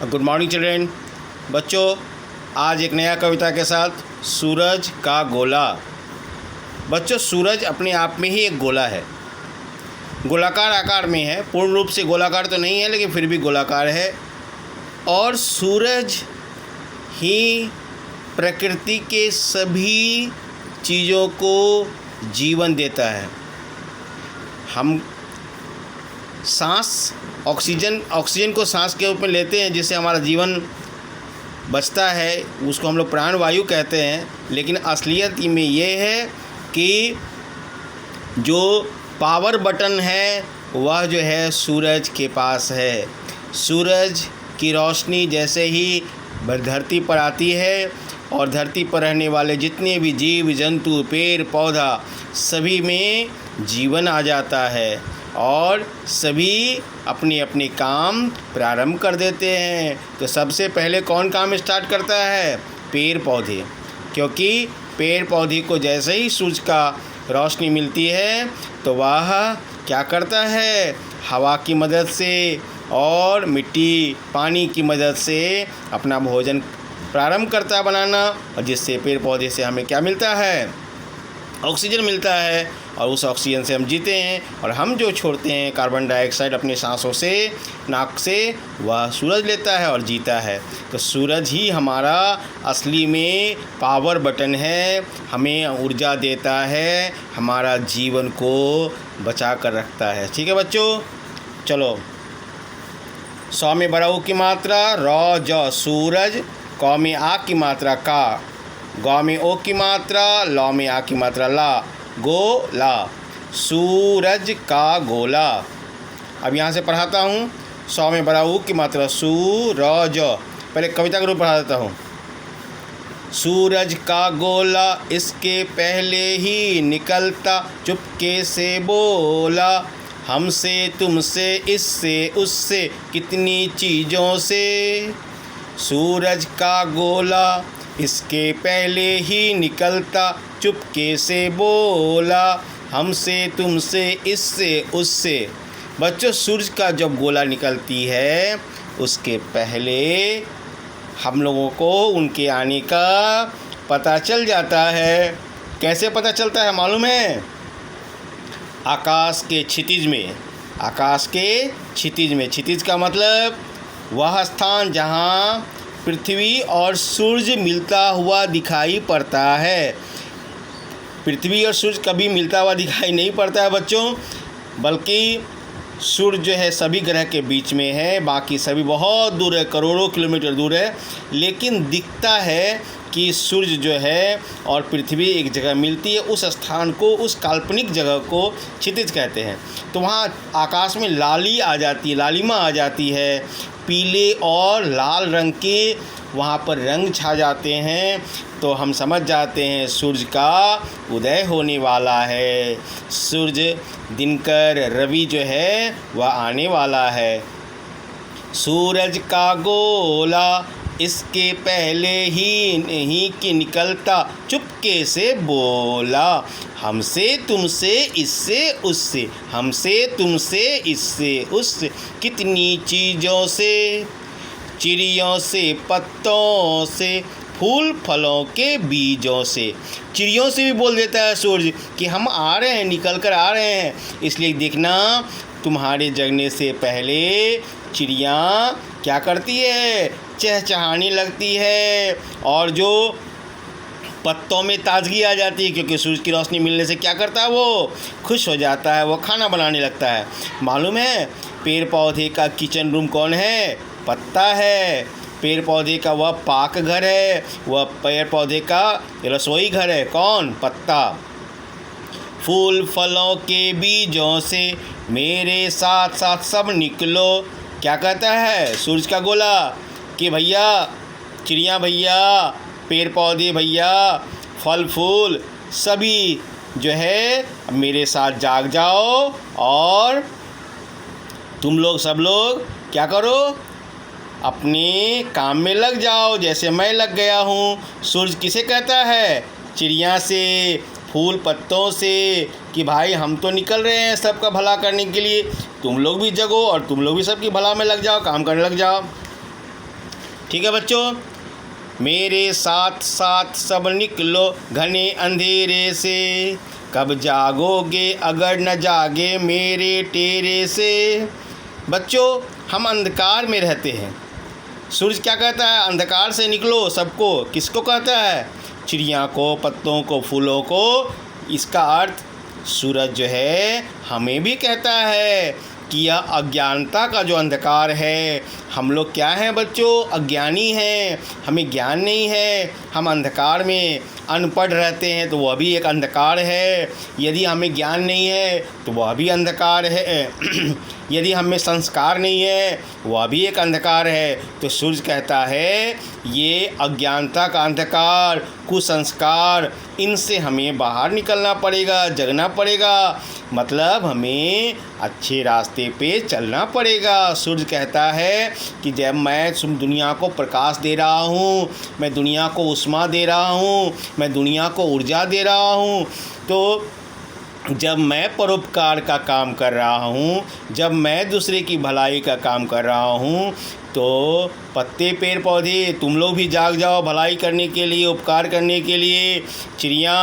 Good morning children. बच्चों, आज एक नया कविता के साथ सूरज का गोला। बच्चों, सूरज अपने आप में ही एक गोला है, गोलाकार आकार में है। पूर्ण रूप से गोलाकार तो नहीं है, लेकिन फिर भी गोलाकार है। और सूरज ही प्रकृति के सभी चीज़ों को जीवन देता है। हम सांस ऑक्सीजन को सांस के रूप में लेते हैं, जिससे हमारा जीवन बचता है, उसको हम लोग प्राणवायु कहते हैं। लेकिन असलियत में ये है कि जो पावर बटन है वह जो है सूरज के पास है। सूरज की रोशनी जैसे ही धरती पर आती है और धरती पर रहने वाले जितने भी जीव जंतु, पेड़ पौधा, सभी में जीवन आ जाता है और सभी अपने अपने काम प्रारंभ कर देते हैं। तो सबसे पहले कौन काम स्टार्ट करता है? पेड़ पौधे। क्योंकि पेड़ पौधे को जैसे ही सूरज का रोशनी मिलती है तो वह क्या करता है? हवा की मदद से और मिट्टी पानी की मदद से अपना भोजन प्रारंभ करता है बनाना, और जिससे पेड़ पौधे से हमें क्या मिलता है? ऑक्सीजन मिलता है, और उस ऑक्सीजन से हम जीते हैं। और हम जो छोड़ते हैं कार्बन डाइऑक्साइड अपने सांसों से, नाक से, वह सूरज लेता है और जीता है। तो सूरज ही हमारा असली में पावर बटन है, हमें ऊर्जा देता है, हमारा जीवन को बचा कर रखता है। ठीक है बच्चों, चलो। सौ में बड़ा ऊ की मात्रा रौ ज सूरज, कौ में आ की मात्रा का, गौ में ओ की मात्रा, लौ में आ की मात्रा ला, गोला। सूरज का गोला। अब यहाँ से पढ़ाता हूँ। सौ में बड़ा ऊ की मात्रा सूरज। पहले कविता के रूप पढ़ा देता हूँ। सूरज का गोला इसके पहले ही निकलता, चुपके से बोला, हमसे तुमसे इससे उससे कितनी चीज़ों से। सूरज का गोला इसके पहले ही निकलता, चुपके से बोला, हमसे तुमसे इससे उससे। बच्चों, सूरज का जब गोला निकलती है उसके पहले हम लोगों को उनके आने का पता चल जाता है। कैसे पता चलता है मालूम है? आकाश के क्षितिज में। आकाश के क्षितिज में। क्षितिज का मतलब वह स्थान जहाँ पृथ्वी और सूरज मिलता हुआ दिखाई पड़ता है। पृथ्वी और सूरज कभी मिलता हुआ दिखाई नहीं पड़ता है बच्चों, बल्कि सूरज जो है सभी ग्रह के बीच में है, बाकी सभी बहुत दूर है, करोड़ों किलोमीटर दूर है। लेकिन दिखता है कि सूरज जो है और पृथ्वी एक जगह मिलती है। उस स्थान को, उस काल्पनिक जगह को क्षितिज कहते हैं। तो वहाँ आकाश में लाली आ जाती है, लालिमा आ जाती है, पीले और लाल रंग के वहाँ पर रंग छा जाते हैं। तो हम समझ जाते हैं सूरज का उदय होने वाला है। सूरज दिनकर रवि जो है वह आने वाला है। सूरज का गोला इसके पहले ही कि निकलता, चुपके से बोला, हमसे तुमसे इससे उससे, हमसे तुमसे इससे उससे कितनी चीज़ों से। चिड़ियों से, पत्तों से, फूल फलों के बीजों से। चिड़ियों से भी बोल देता है सूरज कि हम आ रहे हैं, निकल कर आ रहे हैं। इसलिए देखना, तुम्हारे जगने से पहले चिड़ियाँ क्या करती है? चहचहाने लगती है, और जो पत्तों में ताजगी आ जाती है, क्योंकि सूरज की रोशनी मिलने से क्या करता है? वो खुश हो जाता है, वो खाना बनाने लगता है। मालूम है पेड़ पौधे का किचन रूम कौन है? पत्ता है। पेड़ पौधे का वह पाक घर है, वह पेड़ पौधे का रसोई घर है। कौन? पत्ता। फूल फलों के बीजों से मेरे साथ साथ सब निकलो। क्या कहता है सूरज का गोला? कि भैया, चिड़िया भैया, पेड़ पौधे भैया, फल फूल सभी जो है मेरे साथ जाग जाओ, और तुम लोग सब लोग क्या करो? अपने काम में लग जाओ, जैसे मैं लग गया हूँ। सूरज किसे कहता है? चिड़िया से, फूल पत्तों से, कि भाई हम तो निकल रहे हैं सबका भला करने के लिए, तुम लोग भी जगो और तुम लोग भी सबकी भला में लग जाओ, काम करने लग जाओ। ठीक है बच्चों। मेरे साथ साथ सब निकलो घने अंधेरे से, कब जागोगे अगर न जागे मेरे तेरे से। बच्चों हम अंधकार में रहते हैं। सूरज क्या कहता है? अंधकार से निकलो सबको। किसको कहता है? चिड़िया को, पत्तों को, फूलों को। इसका अर्थ सूरज जो है हमें भी कहता है कि यह अज्ञानता का जो अंधकार है, हम लोग क्या हैं बच्चों? अज्ञानी हैं, हमें ज्ञान नहीं है, हम अंधकार में अनपढ़ रहते हैं, तो वह भी एक अंधकार है। यदि हमें ज्ञान नहीं है तो वह भी अंधकार है। यदि हमें संस्कार नहीं है वह भी एक अंधकार है। तो सूर्य कहता है ये अज्ञानता का अंधकार, कुसंस्कार, इनसे हमें बाहर निकलना पड़ेगा, जगना पड़ेगा। मतलब हमें अच्छे रास्ते पे चलना पड़ेगा। सूर्य कहता है कि जब मैं दुनिया को प्रकाश दे रहा हूँ, मैं दुनिया को उष्मा दे रहा हूँ, मैं दुनिया को ऊर्जा दे रहा हूँ, तो जब मैं परोपकार का काम कर रहा हूँ, जब मैं दूसरे की भलाई का काम कर रहा हूँ, तो पत्ते, पेड़ पौधे, तुम लोग भी जाग जाओ भलाई करने के लिए, उपकार करने के लिए। चिड़िया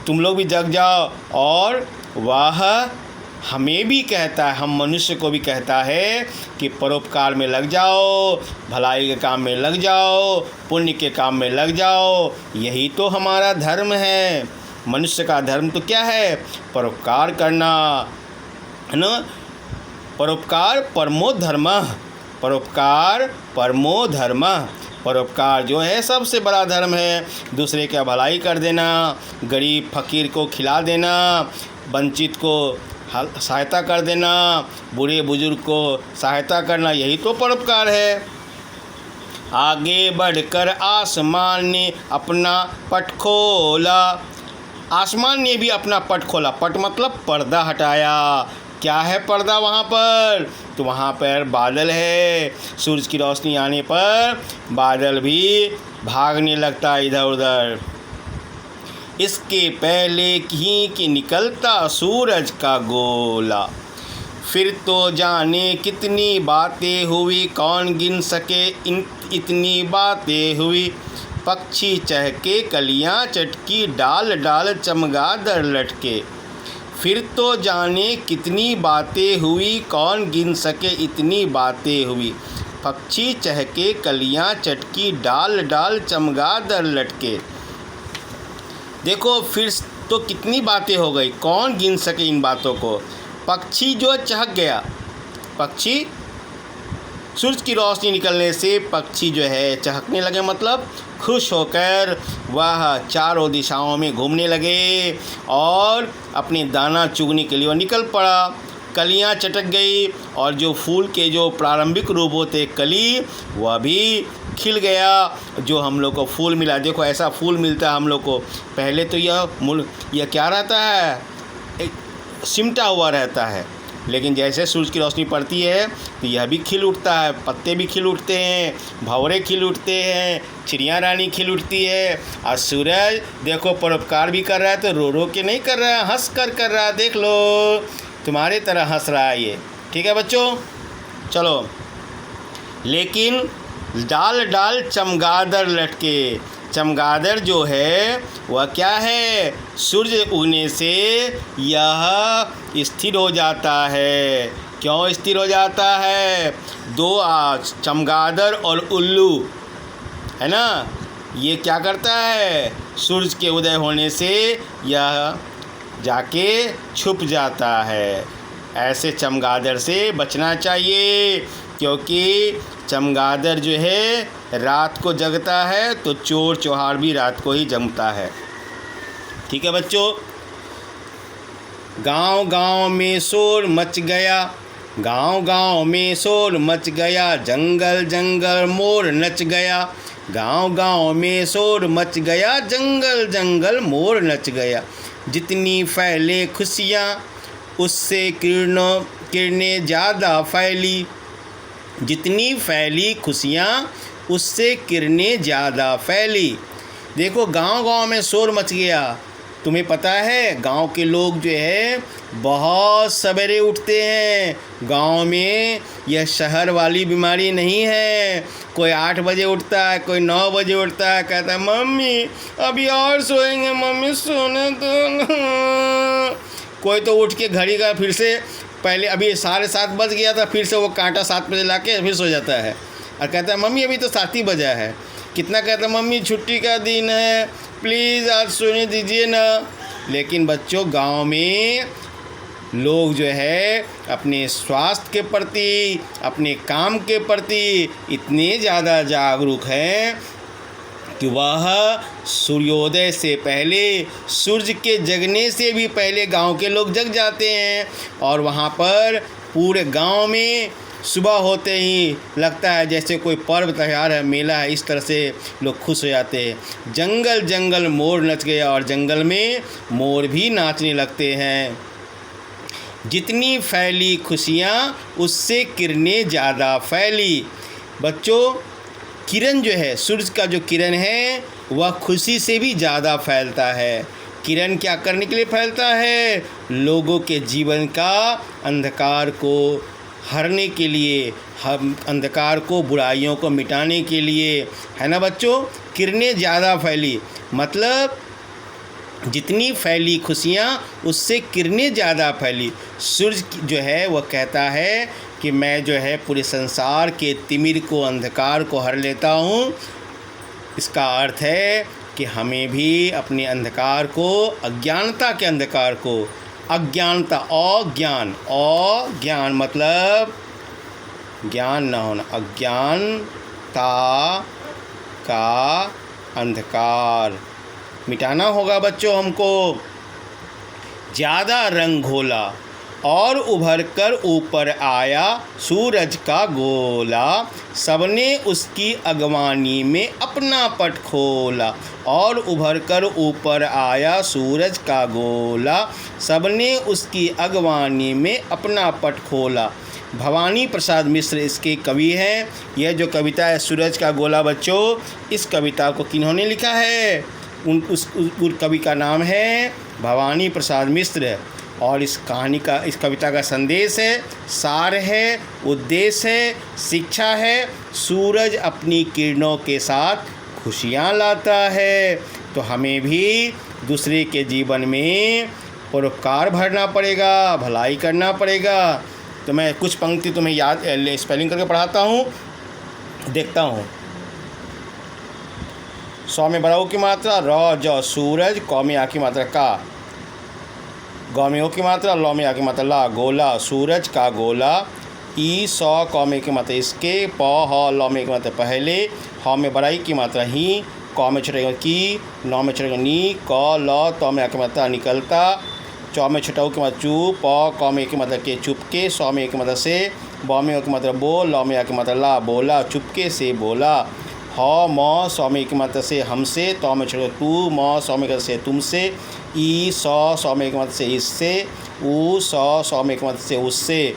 तुम लोग भी जग जाओ। और वह हमें भी कहता है, हम मनुष्य को भी कहता है कि परोपकार में लग जाओ, भलाई के काम में लग जाओ, पुण्य के काम में लग जाओ। यही तो हमारा धर्म है। मनुष्य का धर्म तो क्या है? परोपकार करना, है ना। परोपकार परमो धर्मः, परोपकार परमो धर्मः। परोपकार जो है सबसे बड़ा धर्म है। दूसरे का भलाई कर देना, गरीब फकीर को खिला देना, वंचित को सहायता कर देना, बूढ़े बुजुर्ग को सहायता करना, यही तो परोपकार है। आगे बढ़कर आसमान ने अपना पट खोला, आसमान ने भी अपना पट खोला। पट मतलब पर्दा हटाया। क्या है पर्दा वहाँ पर? तो वहाँ पर बादल है। सूरज की रोशनी आने पर बादल भी भागने लगता है इधर उधर। इसके पहले ही कि निकलता सूरज का गोला, फिर तो जाने कितनी बातें हुई, कौन गिन सके इतनी बातें हुई। पक्षी चहके कलियां चटकी, डाल डाल चमगादड़ लटके। फिर तो जाने कितनी बातें हुई, कौन गिन सके इतनी बातें हुई। पक्षी चहके कलियां चटकी, डाल डाल चमगादड़ लटके। देखो फिर तो कितनी बातें हो गई, कौन गिन सके इन बातों को। पक्षी जो चहक गया, पक्षी सूरज की रोशनी निकलने से पक्षी जो है चहकने लगे, मतलब खुश होकर वह चारों दिशाओं में घूमने लगे और अपने दाना चुगने के लिए वह निकल पड़ा। कलियां चटक गई और जो फूल के जो प्रारंभिक रूप होते कली, वह भी खिल गया। जो हम लोग को फूल मिला, देखो ऐसा फूल मिलता है हम लोग को। पहले तो यह क्या रहता है? एक सिमटा हुआ रहता है, लेकिन जैसे सूरज की रोशनी पड़ती है तो यह भी खिल उठता है। पत्ते भी खिल उठते हैं, भंवरे खिल उठते हैं, चिड़िया रानी खिल उठती है। और सूरज देखो परोपकार भी कर रहा है, तो रो रो के नहीं कर रहा है, हंस कर रहा है। देख लो तुम्हारे तरह हंस रहा है ये। ठीक है बच्चों, चलो। लेकिन डाल डाल चमगादड़ लटके, चमगादड़ जो है वह क्या है? सूर्य उगने से यह स्थिर हो जाता है। क्यों स्थिर हो जाता है? दो चमगादड़ और उल्लू, है ना, ये क्या करता है? सूरज के उदय होने से यह जाके छुप जाता है। ऐसे चमगादड़ से बचना चाहिए, क्योंकि चमगादड़ जो है रात को जगता है, तो चोर चौहार भी रात को ही जगता है। ठीक है बच्चों। गांव गांव में शोर मच गया, गांव गांव में शोर मच गया, जंगल जंगल मोर नच गया। गांव गांव में शोर मच गया, जंगल जंगल मोर नच गया। जितनी फैले खुशियाँ उससे किरणें ज़्यादा फैली, जितनी फैली खुशियाँ उससे किरणें ज़्यादा फैली। देखो गांव गांव में शोर मच गया, तुम्हें पता है गांव के लोग जो है बहुत सवेरे उठते हैं। गांव में यह शहर वाली बीमारी नहीं है। कोई 8 बजे उठता है, कोई 9 बजे उठता है, कहता है मम्मी अभी और सोएंगे, मम्मी सोने दो। कोई तो उठ के घड़ी का फिर से पहले अभी 7:30 बज गया था, फिर से वो कांटा 7 बजे ला के फिर सो जाता है और कहता है मम्मी अभी तो 7 ही बजा है। कितना कहता है मम्मी छुट्टी का दिन है, प्लीज़ आज सोने दीजिए ना। लेकिन बच्चों गांव में लोग जो है अपने स्वास्थ्य के प्रति, अपने काम के प्रति इतने ज़्यादा जागरूक हैं कि वह सूर्योदय से पहले, सूर्य के जगने से भी पहले गांव के लोग जग जाते हैं और वहाँ पर पूरे गांव में सुबह होते ही लगता है जैसे कोई पर्व त्यौहार है, मेला है। इस तरह से लोग खुश हो जाते हैं। जंगल जंगल मोर नच गया और जंगल में मोर भी नाचने लगते हैं। जितनी फैली खुशियाँ उससे किरणें ज़्यादा फैली। बच्चों किरण जो है, सूरज का जो किरण है वह खुशी से भी ज़्यादा फैलता है। किरण क्या करने के लिए फैलता है? लोगों के जीवन का अंधकार को हरने के लिए, हम अंधकार को, बुराइयों को मिटाने के लिए, है ना बच्चों। किरणें ज़्यादा फैली मतलब जितनी फैली खुशियाँ उससे किरणें ज़्यादा फैली। सूरज जो है वह कहता है कि मैं जो है पूरे संसार के तिमिर को, अंधकार को हर लेता हूँ। इसका अर्थ है कि हमें भी अपने अंधकार को, अज्ञानता के अंधकार को, अज्ञानता, अज्ञान मतलब ज्ञान न होना, अज्ञानता का अंधकार मिटाना होगा बच्चों हमको। ज़्यादा रंग घोला और उभर कर ऊपर आया सूरज का गोला, सबने उसकी अगवानी में अपना पट खोला। और उभर कर ऊपर आया सूरज का गोला, सबने उसकी अगवानी में अपना पट खोला। भवानी प्रसाद मिश्र इसके कवि हैं। यह जो कविता है सूरज का गोला बच्चों, इस कविता को किन्होंने लिखा है? उस कवि का नाम है भवानी प्रसाद मिश्र। और इस कविता का संदेश है, सार है, उद्देश्य है, शिक्षा है। सूरज अपनी किरणों के साथ खुशियाँ लाता है, तो हमें भी दूसरे के जीवन में परोपकार भरना पड़ेगा, भलाई करना पड़ेगा। तो मैं कुछ पंक्ति तुम्हें याद स्पेलिंग करके पढ़ाता हूँ, देखता हूँ। सौ में बड़ा की मात्रा र ज सूरज, क में आ की मात्रा का, ग में ओ की मात्रा, ल में आ की मात्रा ला, गोला, सूरज का गोला। ई सौ क में की मात्रा इसके, प ह ल में की मात्रा पहले, ह में बड़ाई की मात्रा ही, क में छठे की, न में छठे नी, क ल त में आ की मात्रा निकलता, च में छठाऊ की मात्रा चुप, प क में की मात्रा के चुपके, सौ में की मात्रा से, ब में ओ की मात्रा बोल, ल में आ की मात्रा ला, बोला, चुपके से बोला। ह म सौ में की मात्रा से हमसे, त में छठे तू, म सौ में की मात्रा से तुमसे, ई सौ में की मात्रा से इससे, उ सौ में की मात्रा से उससे,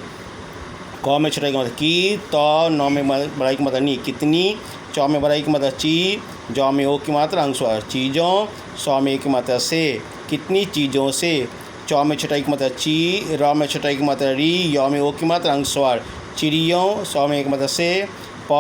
क में छठे की मात्रा की, त न में बड़ाई की मात्रा नी कितनी, च में बड़ाई की मात्रा ची, ज में ओ की मात्रा अंशवार चीज़ों, सौ में की मात्रा से कितनी चीज़ों से, च में छठाई की मात्रा ची, र में छठाई की मात्रा री, य में ओ की मात्रा अंशवार चिड़ियों, सौ में की मात्रा से, प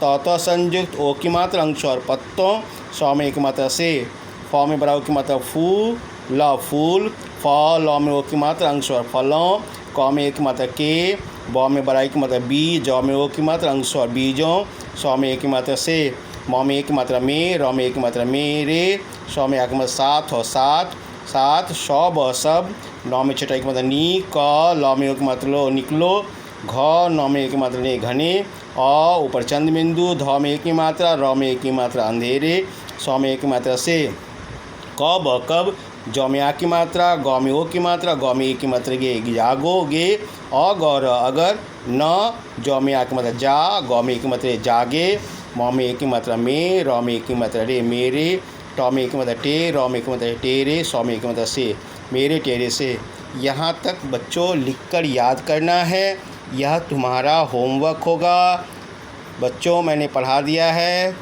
त संयुक्त, ओ की मात्रा अंशवार पत्तों, सौ में की मात्रा से, फ में बराबर की मात्रा फू, ल फूल, फ ल में ओ की मात्रा अंशवार फलों, क में एक मात्रा के, ब में बड़ाई की मात्रा बी, ज में ओ की मात्रा अंशवार बीजों, सौ में एक की मात्रा से, म में एक की मात्रा में, र में एक की मात्रा मेरे, सौ में आ की मात्रा सात हो सात, सात सौ ब सब, न में छठाई की मात्रा नी, क ल में ओ की मात्रा लो निकलो, घ न में एक की मात्रा ने घने, अ ऊपर चंद बिंदु, ध में एक की मात्रा, र में एक की मात्रा अंधेरे, सौ में एक की मात्रा से, क ब कब, ज में आ की मात्रा, ग में ओ की मात्रा, ग में एक की मात्रा गे जागोगे, अ ग र अगर, न ज में आ की मात्रा जा, ग में एक की मात्रा जागे, म में एक की मात्रा में, र में एक की मात्रा रे मेरे, ट में एक की मात्रा टे, र में एक की मात्रा टेरे, सौ में एक की मात्रा से मेरे टेरे से। यहाँ तक बच्चों लिखकर याद करना है, यह तुम्हारा होमवर्क होगा। बच्चों मैंने पढ़ा दिया है,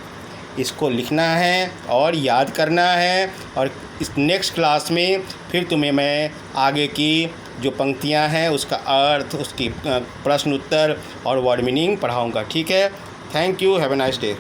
इसको लिखना है और याद करना है और इस नेक्स्ट क्लास में फिर तुम्हें मैं आगे की जो पंक्तियां हैं उसका अर्थ, उसकी प्रश्न उत्तर और वर्ड मीनिंग पढ़ाऊँगा। ठीक है, thank you, have a nice day.